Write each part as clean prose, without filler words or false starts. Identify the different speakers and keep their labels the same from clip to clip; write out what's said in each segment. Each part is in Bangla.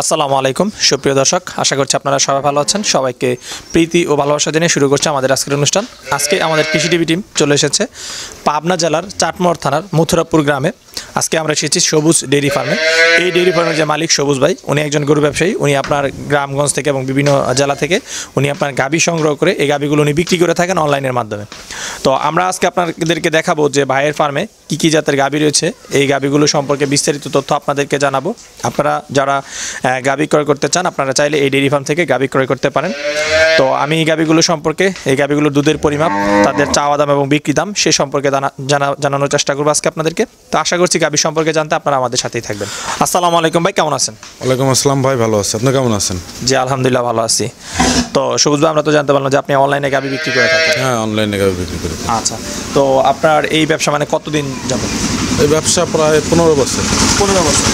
Speaker 1: আসসালামু আলাইকুম সুপ্রিয় দর্শক, আশা করছি আপনারা সবাই ভালো আছেন। সবাইকে প্রীতি ও ভালোবাসা জানিয়ে শুরু করছে আমাদের আজকের অনুষ্ঠান। আজকে আমাদের কৃষি টিভি টিম চলে এসেছে পাবনা জেলার চাটমোহর থানার মথুরাপুর গ্রামে। আজকে আমরা এসেছি সবুজ ডেইরি ফার্মে। এই ডেইরি ফার্মের যে মালিক সবুজ ভাই, উনি একজন গরু ব্যবসায়ী। উনি আপনার গ্রামগঞ্জ থেকে এবং বিভিন্ন জেলা থেকে উনি আপনার গাভী সংগ্রহ করে এই গাভীগুলো উনি বিক্রি করে থাকেন অনলাইনের মাধ্যমে। তো আমরা আজকে আপনাদেরকে দেখাবো যে ভাইয়ের ফার্মে কী কী জাতের গাভী রয়েছে, এই গাভীগুলো সম্পর্কে বিস্তারিত তথ্য আপনাদেরকে জানাবো। আপনারা যারা গাভী ক্রয় করতে চান, আপনারা চাইলে এই ডেইরি ফার্ম থেকে গাভী ক্রয় করতে পারেন। তো আমি এই গাভীগুলো সম্পর্কে, এই গাভীগুলোর দুধের পরিমাপ, তাদের চাওয়া দাম এবং বিক্রি দাম সে সম্পর্কে জানানোর চেষ্টা করবো আজকে আপনাদেরকে। তো আশা করছি গাভী সম্পর্কে জানতে আপনারা আমাদের সাথেই থাকবেন। আসসালামু আলাইকুম ভাই, কেমন আছেন?
Speaker 2: ওয়ালাইকুম আসসালাম ভাই, ভালো আছি। আপনি কেমন আছেন?
Speaker 1: জি আলহামদুলিল্লাহ ভালো আছি। তো সবুজ ভাই, আমরা তো জানতে পারলাম যে আপনি অনলাইনে গাভী বিক্রি করে থাকেন।
Speaker 2: হ্যাঁ, অনলাইনে গাভী বিক্রি করি।
Speaker 1: আচ্ছা, তো আপনার এই ব্যবসা মানে কতদিন যাবে?
Speaker 2: এই ব্যবসা প্রায় 15 বছর।
Speaker 1: 15 বছর।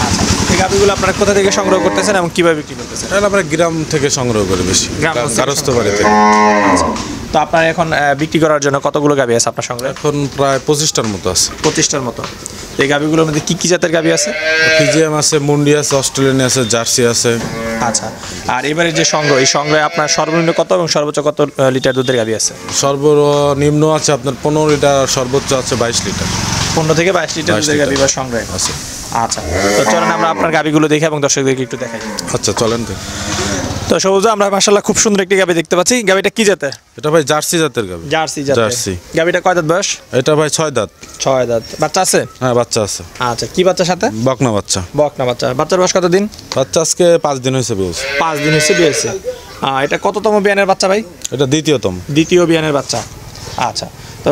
Speaker 1: আচ্ছা, এই গাভীগুলো আপনারা কোথা থেকে সংগ্রহ করতেছেন এবং কীভাবে বিক্রি করতেছেন?
Speaker 2: এটা আমরা গ্রাম থেকে সংগ্রহ করি বেশি, গারস্থ বাড়ি থেকে।
Speaker 1: আচ্ছা, তো আপনার এখন বিক্রি করার জন্য কতগুলো গাভী আছে আপনার সঙ্গে?
Speaker 2: এখন প্রায় 25টার মতো আছে।
Speaker 1: 25টার মতো। এই গাভীগুলোর মধ্যে কী কী জাতের গাভী আছে?
Speaker 2: ফিজিয়াম আছে, মুন্ডি আছে, অস্ট্রেলিয়ান আছে, জার্সি আছে।
Speaker 1: আচ্ছা, আর এবারে যে সংগ্রহ, এই সংগ্রহে আপনার সর্বনিম্ন কত এবং সর্বোচ্চ কত লিটার দুধের গাভী আছে?
Speaker 2: সর্বনিম্ন আছে আপনার 15 লিটার, সর্বোচ্চ আছে 22 লিটার।
Speaker 1: 15 থেকে 22 লিটার দুধের গাভী বা সংগ্রহে
Speaker 2: আছে।
Speaker 1: আচ্ছা, তো চলেন আমরা আপনার গাভীগুলো দেখে এবং দর্শকদেরকে একটু দেখাই।
Speaker 2: আচ্ছা চলেন।
Speaker 1: তো সবুজ, আমরা মাশাআল্লাহ খুব সুন্দর একটি গাভী দেখতে পাচ্ছি। গাভীটা কি জাতের?
Speaker 2: এটা ভাই জার্সি জাতের গাভী।
Speaker 1: জার্সি জাতের।
Speaker 2: জার্সি।
Speaker 1: গাভীটা কয় দাঁত বয়স?
Speaker 2: এটা ভাই 6 দাঁত।
Speaker 1: 6 দাঁত। বাচ্চা আছে?
Speaker 2: হ্যাঁ, বাচ্চা আছে।
Speaker 1: আচ্ছা, কি বাচ্চার সাথে?
Speaker 2: বকনা বাচ্চা।
Speaker 1: বকনা বাচ্চা। বাচ্চার বয়স কত দিন?
Speaker 2: বাচ্চা আজকে 5 দিন হয়েছে বিয়ে।
Speaker 1: 5 দিন হয়েছে বিয়ে হয়েছে। এটা কততম বিয়ানের বাচ্চা ভাই?
Speaker 2: এটা দ্বিতীয়তম।
Speaker 1: দ্বিতীয় বিয়ানের বাচ্চা। আচ্ছা, তো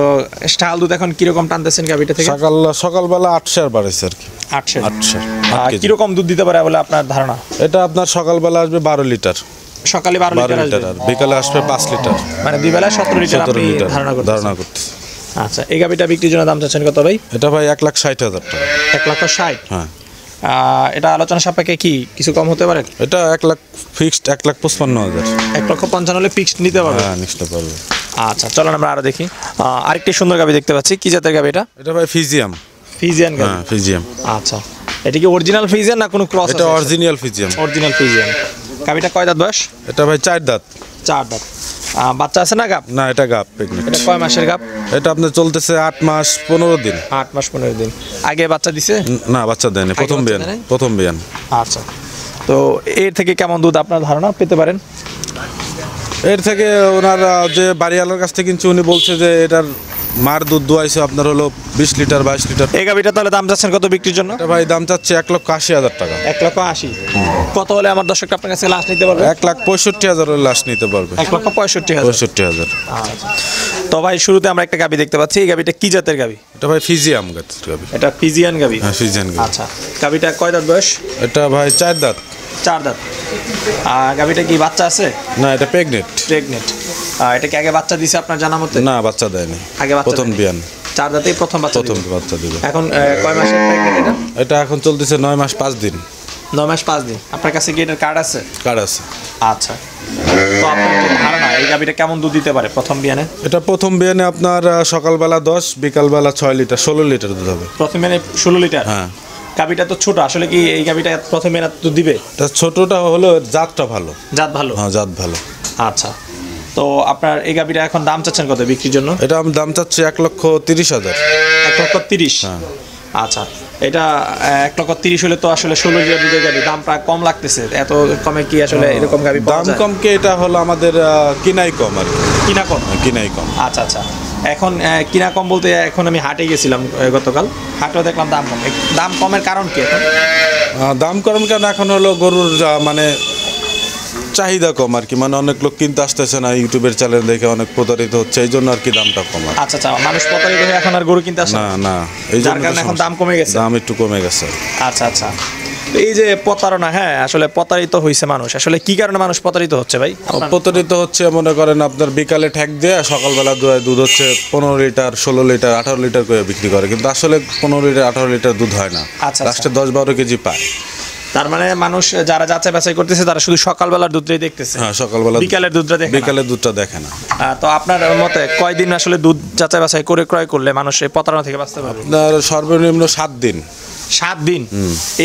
Speaker 1: স্টাল দুধ এখন কিরকম টানতেছেন গাভীটা থেকে?
Speaker 2: সকালবেলা 8 বাড়াইছে আর কি।
Speaker 1: 8 কিরকম দুধ দিতে পারে বলে আপনার ধারণা?
Speaker 2: এটা আপনার সকালবেলা আসবে 12 লিটার,
Speaker 1: সকালে 12 লিটার আসবে,
Speaker 2: আর বিকালে আসবে 5 লিটার,
Speaker 1: মানে দুই বেলায় 17 লিটার আপনি ধারণা
Speaker 2: করতেছি।
Speaker 1: আচ্ছা, এই গাভীটা বিক্রির জন্য দাম চাচ্ছেন কত ভাই?
Speaker 2: এটা ভাই 1,60,000 টাকা।
Speaker 1: 1,60,000?
Speaker 2: হ্যাঁ।
Speaker 1: এটা আলোচনা সাপেক্ষে কি কিছু কম হতে পারে?
Speaker 2: এটা 1 লাখ ফিক্সড, 1,55,000।
Speaker 1: 1,55,000 হলে ফিক্সড নিতে পারবে?
Speaker 2: হ্যাঁ, নিতে পারবে।
Speaker 1: আচ্ছা, চলেন আমরা আরো দেখি। আরেকটি সুন্দর গাভী দেখতে পাচ্ছি। কি জাতের গাভী এটা?
Speaker 2: এটা ভাই ফিজিয়াম।
Speaker 1: ফিজিয়ান গাভী?
Speaker 2: হ্যাঁ, ফিজিয়াম।
Speaker 1: আচ্ছা, এটা কি অরিজিনাল ফিজিয়ান না কোনো ক্রস?
Speaker 2: এটা অরিজিনাল ফিজিয়াম।
Speaker 1: Original Friesian. গাভীটা কয় দাঁত বয়স?
Speaker 2: এটা ভাই 4 দাঁত।
Speaker 1: 4 দাঁত। বাচ্চা আছে না গাব?
Speaker 2: না, এটা গাব, প্রেগন্যান্ট।
Speaker 1: এটা কয় মাসের গাব?
Speaker 2: এটা আপনার চলতেছে 8 মাস 15 দিন।
Speaker 1: 8 মাস 15 দিন। আগে বাচ্চা দিছে?
Speaker 2: না, বাচ্চা দেয়নি, প্রথম বিয়ান।
Speaker 1: আচ্ছা, তো এর থেকে কেমন দুধ আপনার ধারণা পেতে পারেন?
Speaker 2: এর থেকে ওনার যে বাড়িওয়ালার কাছ থেকে কিনছে, উনি বলছে যে এটার মার দুধ দোয়াইছে আপনার হলো 20 লিটার 22 লিটার।
Speaker 1: এই গাভীটা তাহলে দাম চাচ্ছেন কত বিক্রির জন্য?
Speaker 2: এটা ভাই দাম চাচ্ছে 1,80,000 টাকা।
Speaker 1: 1,80,000? কত হলে আমার দর্শক আপনার কাছে লাস্ট নিতে পারবে?
Speaker 2: 1,65,000 লাস্ট নিতে পারবে।
Speaker 1: 1,65,000?
Speaker 2: 65,000।
Speaker 1: আচ্ছা, তো ভাই শুরুতে আমরা একটা গাভী দেখতে পাচ্ছি। এই গাভীটা কি জাতের গাভী?
Speaker 2: এটা ভাই ফিজিয়াম গাভী।
Speaker 1: এটা ফিজিয়ান গাভী?
Speaker 2: হ্যাঁ, ফিজিয়ান গাভী।
Speaker 1: আচ্ছা, গাভীটা কয় দাঁত বয়স?
Speaker 2: এটা ভাই 4 দাঁত।
Speaker 1: 4 দাঁত। গাভীটা কি বাচ্চা আছে?
Speaker 2: না, এটা প্রেগন্যান্ট।
Speaker 1: এটা কি আগে বাচ্চা দিছে আপনার জানা মতে?
Speaker 2: না, বাচ্চা দেয়নি,
Speaker 1: আগে বাচ্চা
Speaker 2: প্রথম বিয়ান।
Speaker 1: 4 দাঁতেই প্রথম বাচ্চা
Speaker 2: দিবে।
Speaker 1: এখন কয় মাসের প্রেগন্যান্ট এটা?
Speaker 2: এটা এখন চলতেছে 9 মাস 5 দিন।
Speaker 1: 9 মাস 5 দিন। আপনার কাছে কি এটার কার্ড আছে?
Speaker 2: কার্ড আছে।
Speaker 1: আচ্ছা, তো আপনার যে ধারণা এই গাভীটা কেমন দুধ দিতে পারে প্রথম বিয়ানে?
Speaker 2: এটা প্রথম বিয়ানে আপনার সকালবেলা 10, বিকালবেলা 6 লিটার, 16 লিটার দুধ হবে।
Speaker 1: প্রথম বিয়ানে 16 লিটার?
Speaker 2: হ্যাঁ।
Speaker 1: গাভীটা তো ছোট, আসলে কি এই গাভীটা প্রথম বিয়ানে দুধ দিবে?
Speaker 2: এটা ছোটটা হলো জাতটা ভালো।
Speaker 1: জাত ভালো?
Speaker 2: হ্যাঁ, জাত ভালো।
Speaker 1: আচ্ছা, তো আপনার এই গাভীটা এখন দাম চাচ্ছেন কত বিক্রির জন্য?
Speaker 2: এটা আমি দাম চাচ্ছি 1,30,000।
Speaker 1: 1,30,000?
Speaker 2: হ্যাঁ।
Speaker 1: আচ্ছা, এটা 1,30,000 হলে তো আসলে 16 লিটার দুধের গাভী, দাম প্রায় কম লাগতেছে। এত কমে কি আসলে এরকম গাভী পাওয়া যায়?
Speaker 2: দাম কম কি, এটা হলো আমাদের কিনাই কম আর কি।
Speaker 1: কিনা কম?
Speaker 2: কিনাই কম।
Speaker 1: আচ্ছা আচ্ছা, এখন কিনা কম বলতে এখন আমি হাটে গেছিলাম গতকাল, হাটেও দেখলাম দাম কম। দাম কমের কারণ কি এখন?
Speaker 2: দাম কম কারণ এখন হলো গরুর মানে চাহিদা কম আর কি, মানে অনেক লোক কিনতে আসতেছে না, ইউটিউবের চ্যানেল দেখে অনেক প্রতারিত হচ্ছে, এই জন্য আর কি দামটা কম।
Speaker 1: আচ্ছা আচ্ছা, মানুষ প্রতারিত হয়ে এখন আর গরু কিনতে আসে
Speaker 2: না, এই জন্য
Speaker 1: এখন দাম কমে গেছে।
Speaker 2: দাম একটু কমে গেছে।
Speaker 1: আচ্ছা আচ্ছা, তো এই যে প্রতারণা, হ্যাঁ আসলে প্রতারিত হয়েছে মানুষ, আসলে কি কারণে মানুষ প্রতারিত হচ্ছে ভাই?
Speaker 2: প্রতারিত হচ্ছে মনে করেন আপনার বিকালে ঠ্যাক দিয়ে সকালবেলা দুধ হচ্ছে 15 লিটার 16 লিটার 18 লিটার করে বিক্রি করে, কিন্তু আসলে 15 লিটার 18 লিটার দুধ হয় না।
Speaker 1: আচ্ছা,
Speaker 2: লাস্টে 10-12 কেজি পায়।
Speaker 1: তার মানে মানুষ যারা যাচাই বাছাই করতেছে তারা শুধু সকালবেলার দুধটাই দেখতেছে।
Speaker 2: হ্যাঁ, সকালবেলা,
Speaker 1: বিকালের দুধটা দেখে না। তো আপনার মতে কয়দিন আসলে দুধ যাচাই বাছাই করে ক্রয় করলে মানুষ এই প্রতারণা থেকে বাঁচতে পারবে?
Speaker 2: সর্বনিম্ন 7 দিন।
Speaker 1: 7 দিন।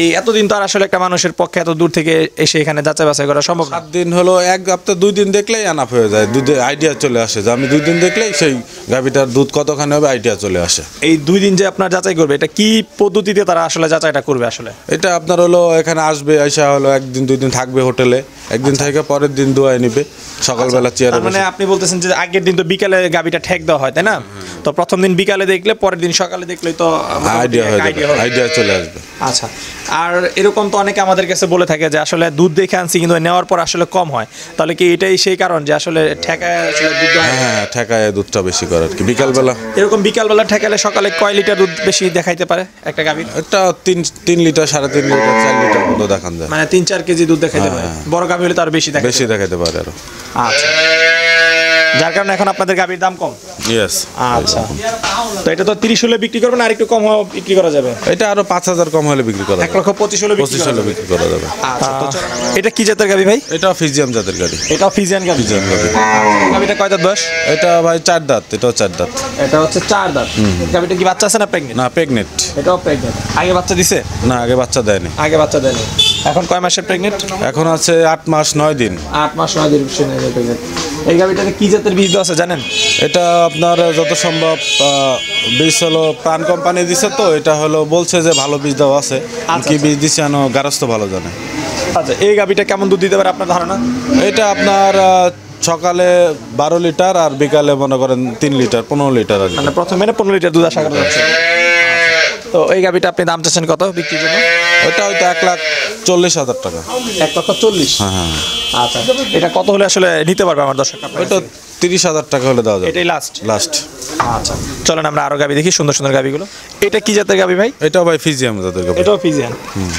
Speaker 1: এই এতদিন তো আর আসলে একটা মানুষের পক্ষে এত দূর থেকে এসে এখানে যাচাই বাছাই করা সম্ভব না।
Speaker 2: 7 দিন হলো, এক সপ্তাহ 2 দিন দেখলেই আনাপ হয়ে যায়, দুধে আইডিয়া চলে আসে যে আমি 2 দিন দেখলেই সেই গাভীটার দুধ কতখানি হবে আইডিয়া চলে আসে।
Speaker 1: এই 2 দিন যে আপনার যাচাই করবে, এটা কি পদ্ধতিতে তারা আসলে যাচাইটা করবে আসলে?
Speaker 2: এটা আপনার হলো এখানে আসবে, আইসা হলো 1 দিন 2 দিন থাকবে হোটেলে, একদিন থেকে পরের দিন দোয়াই নিবে সকালবেলা চেয়ারে।
Speaker 1: মানে আপনি বলতেছেন যে আগের দিন তো বিকালে গাভীটা ঠেক দেওয়া হয়, তাই না? তো প্রথম দিন বিকালে দেখলে পরের দিন সকালে দেখলেই তো
Speaker 2: আইডিয়া হয়ে যাবে, আইডিয়া চলে আসবে।
Speaker 1: আচ্ছা, আর এরকম তো অনেকে আমাদের কাছে বলে থাকে যে আসলে দুধ দেখে আনছি কিন্তু নেওয়ার পর আসলে কম হয়, তাহলে কি এটাই সেই কারণ যে আসলে ঠেকায় আসলে দুধ?
Speaker 2: হ্যাঁ, ঠেকায় দুধটা বেশি করে আর কি বিকালবেলা।
Speaker 1: এরকম বিকালবেলা ঠেকালে সকালে কয় লিটার দুধ বেশি দেখাইতে পারে একটা গাভীর?
Speaker 2: এটা 3 লিটার, 3.5 লিটার, 4 লিটার মতো দেখান যায়।
Speaker 1: মানে 3-4 কেজি দুধ দেখাইতে পারে। বড় গাভী হলে তো আরো বেশি
Speaker 2: দেখাইতে পারে আরো।
Speaker 1: আচ্ছা, যার কারণে এখন আপনাদের গাভীর দাম কম।
Speaker 2: ইয়েস।
Speaker 1: আচ্ছা, তো এটা তো 30 হলে বিক্রি করবেন, আর একটু কম হলে বিক্রি করা যাবে?
Speaker 2: এটা আরো 5,000 কম হলে বিক্রি করা যাবে।
Speaker 1: 1,25,000 হলে
Speaker 2: 25 হলে বিক্রি করা যাবে।
Speaker 1: আচ্ছা, এটা কি জাতের গাভী ভাই?
Speaker 2: এটা ফিজিয়াম জাতের গাভী।
Speaker 1: এটাও ফিজিয়ান গাভী।
Speaker 2: ফিজিয়াম গাভী।
Speaker 1: গাভীটা কয় দাঁত বয়স?
Speaker 2: এটা ভাই 4 দাঁত, এটাও 4 দাঁত।
Speaker 1: এটা হচ্ছে 4 দাঁত। গাভীটা কি বাচ্চা আছে না প্রেগন্যান্ট?
Speaker 2: না, প্রেগনেন্ট।
Speaker 1: এটাও প্রেগন্যান্ট। আগে বাচ্চা দিছে?
Speaker 2: না, আগে বাচ্চা দেয়নি।
Speaker 1: আগে বাচ্চা দেয়নি। এখন কয় মাসের প্রেগন্যান্ট?
Speaker 2: এখন আছে 8 মাস 9 দিন।
Speaker 1: 8 মাস 9 দিন প্রেগন্যান্ট। এই গাভীটাতে কি জাতের বীজ দেওয়া আছে জানেন?
Speaker 2: এটা আপনার যত সম্ভব বীজ হলো প্রাণ কোম্পানি দিছে, তো এটা হলো বলছে যে ভালো বীজ দেওয়া আছে। কি বীজ দিছে জানো, গারস্থ ভালো জানে।
Speaker 1: আচ্ছা, এই গাভীটা কেমন দুধ দিতে পারে আপনার ধারণা?
Speaker 2: এটা আপনার সকালে 12 লিটার আর বিকালে মনে করেন 3 লিটার 15 লিটার আর কি।
Speaker 1: মানে প্রথমে 15 লিটার দুধ আশা করা যাচ্ছে। তো এই গাভীটা আপনি দাম চাচ্ছেন কত বিক্রির জন্য?
Speaker 2: ওটা হয়তো 1,40,000 টাকা।
Speaker 1: 1,40,000?
Speaker 2: হ্যাঁ।
Speaker 1: আচ্ছা, এটা কত হলে আসলে নিতে পারবে আমার দর্শক?
Speaker 2: ওটা 30,000 টাকা হলে দেওয়া যাবে।
Speaker 1: এটাই লাস্ট?
Speaker 2: লাস্ট।
Speaker 1: আচ্ছা, চলেন আমরা আরো গাভী দেখি, সুন্দর সুন্দর গাভীগুলো। এটা কি জাতের গাভী ভাই?
Speaker 2: এটাও ভাই ফিজিয়াম জাতের গাভী।
Speaker 1: এটাও ফিজিয়ান।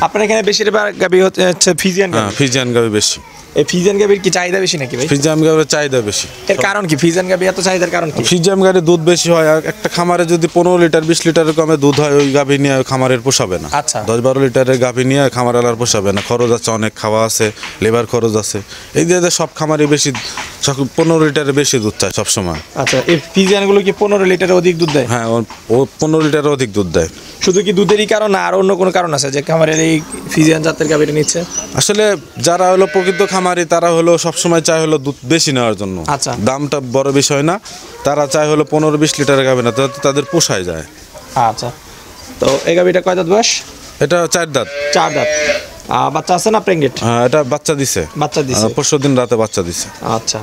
Speaker 1: আপনার এখানে বেশিরভাগ গাভী হচ্ছে ফিজিয়ান গাভী।
Speaker 2: হ্যাঁ, ফিজিয়ান গাভী বেশি।
Speaker 1: এই ফিজিয়ান গাভীর কি চাহিদা বেশি নাকি ভাই?
Speaker 2: ফিজিয়াম গাভীর চাহিদা বেশি।
Speaker 1: এর কারণ কি? ফিজিয়ান গাভী এত চাহিদার কারণ কি?
Speaker 2: ফিজিয়াম গাভীর দুধ বেশি হয়, আর একটা খামারে যদি 15 লিটার 20 লিটারের কমে দুধ হয়, ওই গাভী নিয়ে খামারের পোষাবে না।
Speaker 1: আচ্ছা।
Speaker 2: 10-12 লিটারের গাভী নিয়ে খামারালার পোষাবে না, খরচ আছে অনেক, খাওয়া আছে, লেবার খরচ আছে। এই দিয়ে সব খামারে বেশি 15 লিটারের বেশি দুধ চায় সবসময়।
Speaker 1: আচ্ছা, এই ফিজিয়ানগুলো কি 15 লিটারের অধিক দুধ দেয়?
Speaker 2: হ্যাঁ, ও 15 লিটারের অধিক দুধ দেয়।
Speaker 1: শুধু কি দুধেরই কারণ না আর অন্য কোনো কারণ আছে যে খামারের এই ফিজিয়ান জাতের গাভীটা নিচ্ছে?
Speaker 2: আসলে যারা হলো প্রকৃত খামারি তারা হলো সবসময় চায় হলো দুধ বেশি নেওয়ার জন্য।
Speaker 1: আচ্ছা।
Speaker 2: দামটা বড় বিষয় না, তারা চায় হলো 15-20 লিটারের গাভী না, তাদের পোষায় যায়।
Speaker 1: আচ্ছা, তো এই গাভীটা কয় দাঁত বয়স?
Speaker 2: এটা 4 দাঁত।
Speaker 1: 4 দাঁত। বাচ্চা আছে না প্রেগনেন্ট?
Speaker 2: হ্যাঁ, এটা বাচ্চা দিছে।
Speaker 1: বাচ্চা দিছে?
Speaker 2: পরশু দিন রাতে বাচ্চা দিছে।
Speaker 1: আচ্ছা,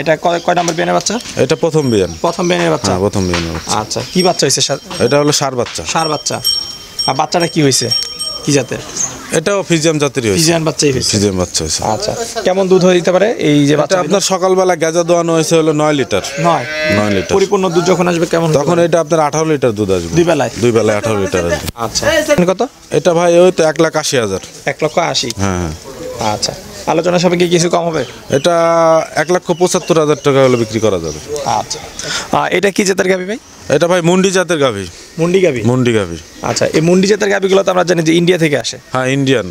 Speaker 1: এটা কয় নাম্বার বিয়ানের বাচ্চা?
Speaker 2: এটা প্রথম বিয়ান।
Speaker 1: প্রথম বিয়ানের বাচ্চা?
Speaker 2: হ্যাঁ, প্রথম বিয়ানের বাচ্চা।
Speaker 1: আচ্ছা, কি বাচ্চা হয়েছে?
Speaker 2: এটা হলো ষাঁড় বাচ্চা।
Speaker 1: ষাঁড় বাচ্চা। আর বাচ্চাটা কি হয়েছে, কি জাতের?
Speaker 2: এটাও ফিজিয়াম জাতেরই হয়েছে।
Speaker 1: ফিজিয়ান বাচ্চাই হয়েছে?
Speaker 2: ফিজিয়াম বাচ্চা হয়েছে।
Speaker 1: আচ্ছা, কেমন দুধ হয়ে দিতে পারে এই যে বাচ্চা?
Speaker 2: আপনার সকালবেলা গেজা দোয়ানো হয়েছে হলো 9 লিটার।
Speaker 1: 9
Speaker 2: লিটার।
Speaker 1: পরিপূর্ণ দুধ যখন আসবে কেমন?
Speaker 2: তখন এটা আপনার 18 লিটার দুধ আসবে।
Speaker 1: দুই বেলায়?
Speaker 2: দুই বেলায় 18 লিটার আসবে।
Speaker 1: আচ্ছা, কত?
Speaker 2: এটা ভাই ওই তো 1,80,000।
Speaker 1: 1,80,000?
Speaker 2: হ্যাঁ।
Speaker 1: আচ্ছা, আলোচনা সাপেক্ষে কিছু কম হবে?
Speaker 2: এটা 1,75,000 টাকা হলে বিক্রি করা যাবে।
Speaker 1: আচ্ছা, এটা কি জাতের গাভী ভাই?
Speaker 2: এটা ভাই মুন্ডি জাতের গাভী।
Speaker 1: মুন্ডি গাভী?
Speaker 2: মুন্ডি গাভী।
Speaker 1: আচ্ছা, এই মুন্ডি জাতের গাভীগুলো তো আমরা জানি যে ইন্ডিয়া থেকে আসে।
Speaker 2: হ্যাঁ, ইন্ডিয়ান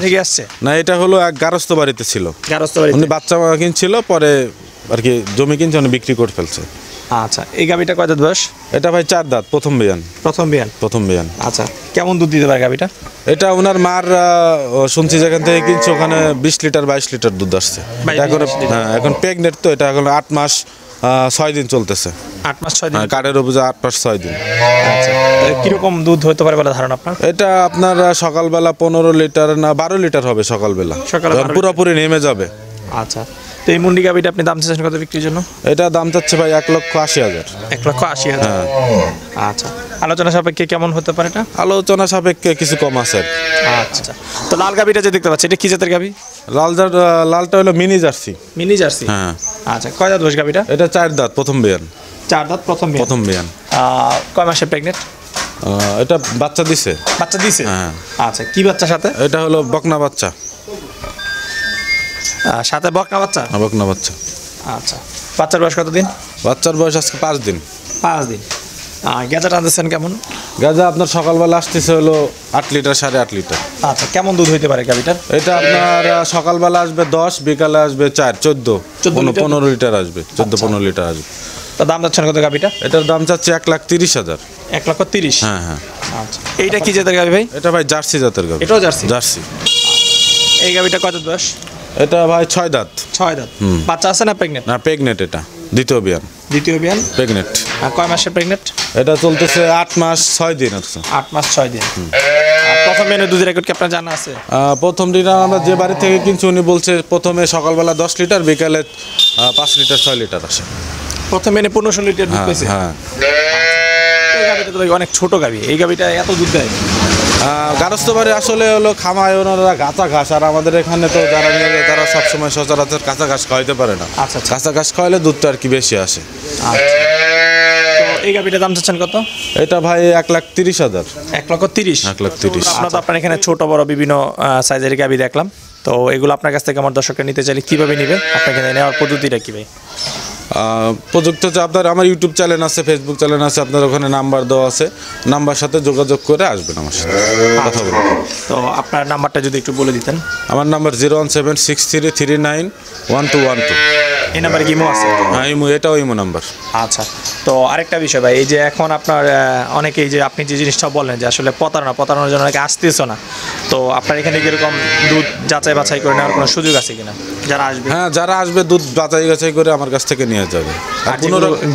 Speaker 1: থেকে আসছে?
Speaker 2: না, এটা হলো এক গারস্থ বাড়িতে ছিল।
Speaker 1: গারস্থ বাড়িতে?
Speaker 2: উনি বাচ্চা কিনছিল, পরে আর কি জমি কিনছে, উনি বিক্রি করে ফেলছে।
Speaker 1: আচ্ছা, এই গাভীটা কয় দাঁত বয়স?
Speaker 2: এটা ভাই 4 দাঁত, প্রথম বিয়ান।
Speaker 1: প্রথম বিয়ান?
Speaker 2: প্রথম বিয়ান।
Speaker 1: আচ্ছা, কেমন দুধ দিতে পারে গাভীটা?
Speaker 2: এটা ওনার মার শুনছি যেখান থেকে কিনছে ওখানে 20 লিটার 22 লিটার দুধ আসছে। এখন হ্যাঁ, এখন প্রেগনেন্ট, তো এটা এখন 8 মাস 6 দিন চলতেছে।
Speaker 1: 8 মাস 6 দিন?
Speaker 2: কার্ডের উপরে 8 মাস 6 দিন।
Speaker 1: আচ্ছা, কিরকম দুধ হতে পারে বলে ধারণা আপনার?
Speaker 2: এটা আপনার সকালবেলা 15 লিটার না 12 লিটার হবে সকালবেলা, পুরোপুরি নেমে যাবে।
Speaker 1: আচ্ছা, তো এই মুন্ডি গাভীটা আপনি দাম চাচ্ছেন কত বিক্রির জন্য?
Speaker 2: এটা দাম চাচ্ছে ভাই 1,80,000।
Speaker 1: 1,80,000?
Speaker 2: হ্যাঁ।
Speaker 1: আচ্ছা, আলোচনা সাপেক্ষে কেমন হতে পারে এটা?
Speaker 2: আলোচনা সাপেক্ষে কিছু কম আছে।
Speaker 1: আচ্ছা, তো লাল গাভীটা যে দেখতে পাচ্ছি এটা কি জাতের গাভী?
Speaker 2: লালটা হলো মিনি জার্সি।
Speaker 1: Mini jersey?
Speaker 2: হ্যাঁ।
Speaker 1: আচ্ছা, কয় দাঁত বয়স গাভীটা?
Speaker 2: এটা 4 দাঁত, প্রথম বিয়ান।
Speaker 1: 4 দাঁত, প্রথম বিয়ান?
Speaker 2: প্রথম বিয়ান।
Speaker 1: কয় মাসে প্রেগনেন্ট?
Speaker 2: এটা বাচ্চা দিছে।
Speaker 1: বাচ্চা দিছে?
Speaker 2: হ্যাঁ।
Speaker 1: আচ্ছা, কি বাচ্চা সাথে?
Speaker 2: এটা হলো বকনা বাচ্চা।
Speaker 1: সাথে বকনা বাচ্চা?
Speaker 2: বকনা বাচ্চা।
Speaker 1: আচ্ছা, বাচ্চার বয়স কত দিন?
Speaker 2: বাচ্চার বয়স আজকে 5 দিন।
Speaker 1: 5 দিন। গেজা টানতেছেন কেমন?
Speaker 2: গাজা আপনার সকালবেলা আসতেছে হলো 8 লিটার 8.5 লিটার।
Speaker 1: আচ্ছা, কেমন দুধ হইতে পারে গাভীটার?
Speaker 2: এটা আপনার সকালবেলা আসবে 10, বিকালে আসবে 4, 14, 15 লিটার আসবে। 14-15 লিটার আসবে।
Speaker 1: তো দাম যাচ্ছেন কত গাভীটা?
Speaker 2: এটার দাম চাচ্ছে 1,30,000।
Speaker 1: 1,30,000?
Speaker 2: হ্যাঁ হ্যাঁ।
Speaker 1: আচ্ছা, এইটা কি জাতের গাভী ভাই?
Speaker 2: এটা ভাই জার্সি জাতের গাভী।
Speaker 1: এটাও জার্সি?
Speaker 2: জার্সি।
Speaker 1: এই গাভীটা কত বয়স?
Speaker 2: এটা ভাই 6 দাঁত।
Speaker 1: 6 দাঁত। বাচ্চা আছে না প্রেগনেন্ট?
Speaker 2: না, প্রেগনেন্ট। এটা দ্বিতীয় বিয়ান।
Speaker 1: দ্বিতীয় বিয়ান
Speaker 2: প্রেগনেন্ট।
Speaker 1: আর কয় মাসের প্রেগনেন্ট?
Speaker 2: এটা চলতেছে 8 মাস 6 দিন আছে।
Speaker 1: 8 মাস 6 দিন। আর প্রথম মেনে দুধের রেকর্ড কি আপনার জানা আছে?
Speaker 2: প্রথম দিন আমরা যে বাড়ি থেকে কিনছি উনি বলছে প্রথমে সকালবেলা 10 লিটার, বিকালে 5 লিটার 6 লিটার আসে।
Speaker 1: প্রথম মেনে 15-16 লিটার দুধ পেয়েছে।
Speaker 2: হ্যাঁ।
Speaker 1: এই গাভীটা তো ভাই অনেক ছোট গাভী, এই গাভীটা এত দুধ দেয়?
Speaker 2: গারস্থ বাড়ি আসলে হলো খামায় ওনারা কাঁচা ঘাস, আর আমাদের এখানে তো যারা নিয়ে যায় তারা সবসময় সচরাচর কাঁচা ঘাস খাওয়াইতে পারে না।
Speaker 1: আচ্ছা আচ্ছা।
Speaker 2: কাঁচা ঘাস খাওয়াইলে দুধটা আর কি বেশি আসে।
Speaker 1: আচ্ছা। তো এই গাভীটার দাম চাচ্ছেন কত?
Speaker 2: এটা ভাই 1,30,000।
Speaker 1: 1,30,000।
Speaker 2: 1,30,000।
Speaker 1: আমরা তো আপনার এখানে ছোট বড় বিভিন্ন সাইজের গাভী দেখলাম, তো এগুলো আপনার কাছ থেকে আমার দর্শকরা নিতে চাইলে কিভাবে নিবে? আপনার এখানে নেওয়ার পদ্ধতিটা কি ভাই?
Speaker 2: প্রযুক্ত হচ্ছে আপনার আমার ইউটিউব চ্যানেল আছে, ফেসবুক চ্যানেল আছে, আপনার ওখানে নাম্বার দেওয়া আছে, নাম্বার সাথে যোগাযোগ করে আসবেন আমার সাথে কথা বলবেন।
Speaker 1: তো আপনার নাম্বারটা যদি একটু বলে দিতেন।
Speaker 2: আমার নাম্বার 01763391212।
Speaker 1: এই নাম্বারে কি ইমো আছে?
Speaker 2: হ্যাঁ, ইমো, এটাও ইমো নাম্বার।
Speaker 1: আচ্ছা, তো আরেকটা বিষয় ভাই, এই যে এখন আপনার অনেকেই যে আপনি যে জিনিসটা বললেন যে আসলে প্রতারণার জন্য অনেকে আসতেছো না, তো আপনার এখানে কিরকম দুধ যাচাই বাছাই করে নেওয়ার কোনো সুযোগ আছে কিনা যারা আসবে?
Speaker 2: হ্যাঁ, যারা আসবে দুধ বাছাই গাছাই করে আমার কাছ থেকে নিয়ে যাবে।
Speaker 1: আর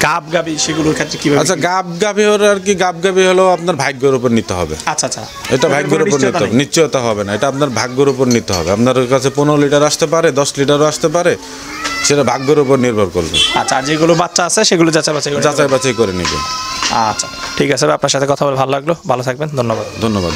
Speaker 1: গাব গাবি সেগুলোর ক্ষেত্রে কিভাবে?
Speaker 2: আচ্ছা, গাব গাভি হলো আর কি, গাব গাভি হলো আপনার ভাগ্যের উপর নিতে হবে।
Speaker 1: আচ্ছা আচ্ছা।
Speaker 2: এটা ভাগ্যের উপর নিতে হবে, নিশ্চয়তা হবে না, এটা আপনার ভাগ্যের উপর নিতে হবে। আপনার কাছে 15 লিটার আসতে পারে, 10 লিটারও আসতে পারে, সেটা ভাগ্যের উপর নির্ভর করবে।
Speaker 1: আচ্ছা, আর যেগুলো বাচ্চা আছে সেগুলো যাচাই বাছাই
Speaker 2: বাছাই করে নেবে।
Speaker 1: আচ্ছা, ঠিক আছে ভাই, আপনার সাথে কথা বলে ভালো লাগলো, ভালো থাকবেন, ধন্যবাদ।
Speaker 2: ধন্যবাদ।